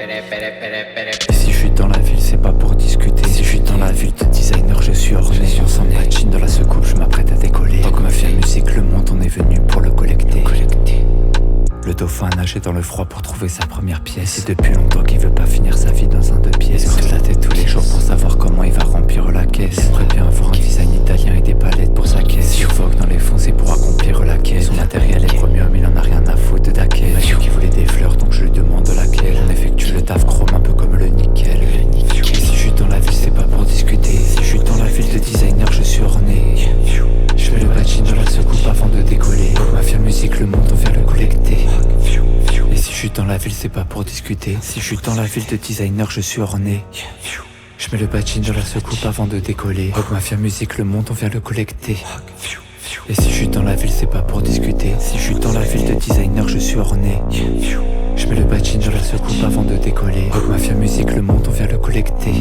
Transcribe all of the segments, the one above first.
Et si je suis dans la ville, c'est pas pour discuter. Si je suis dans la ville de designer, je suis orné. Sans machine dans la secoupe, je m'apprête à décoller. Tant que ma fille musique, le monde, on est venu pour le collecter. Le dauphin nageait dans le froid pour trouver sa première pièce. C'est depuis longtemps qu'il veut pas finir sa vie dans un 2 pièces. Il se creuse la tête tous les jours pour savoir comment il va remplir la caisse. Il aimerait bien avoir un design italien et des palettes pour sa caisse. Si Vogue dans les fonds, c'est pour accomplir la quête. Son matériel est premium, il en a rien à foutre de la caisse. Il m'a dit qu'il voulait des fleurs, donc je lui demande laquelle. On effectue le taf chrome un peu comme le nickel. Et si je suis dans la ville, c'est pas pour discuter. Si je suis dans la ville de designer, je suis orné. Je fais le badging dans la secoupe avant de décoller. Mafia musique, le monde, on vient le collecter. Et si je suis dans la ville, c'est pas pour discuter. Si je suis dans la ville de designer, je suis orné. Je mets le badging dans la secoupe avant de décoller. Mafia musique, le monde, on vient le collecter. Et si je suis dans la ville, c'est pas pour discuter. Si je suis dans la ville de designer, je suis orné. Je mets le badging dans la secoupe avant de décoller. Mafia musique, le monde, on vient le collecter.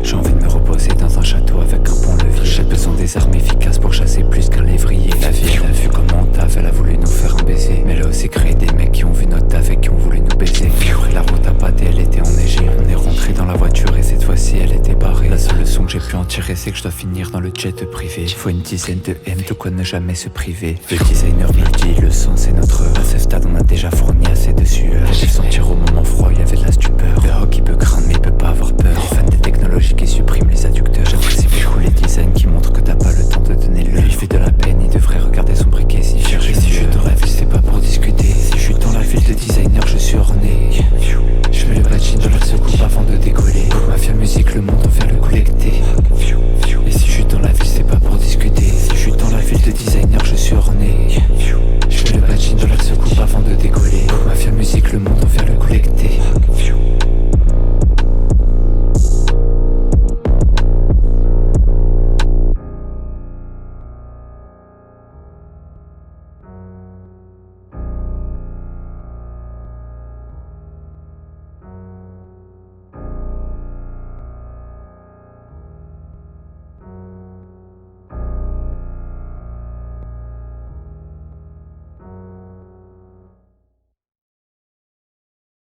J'ai envie de me reposer dans un château avec un pont-levis. J'ai besoin des armes efficaces pour chasser plus qu'un lévrier. La vie, elle a vu comment on taffe, elle a voulu nous faire un baiser. Mais elle a aussi créé des mecs qui ont vu notre taf et qui ont voulu nous baiser. Puis après la route a pâté, elle était enneigée. On est rentré dans la voiture et cette fois-ci elle était barrée. La seule leçon que j'ai pu en tirer, c'est que je dois finir dans le jet privé. Faut une dizaine de M, de quoi ne jamais se priver. Le designer me dit,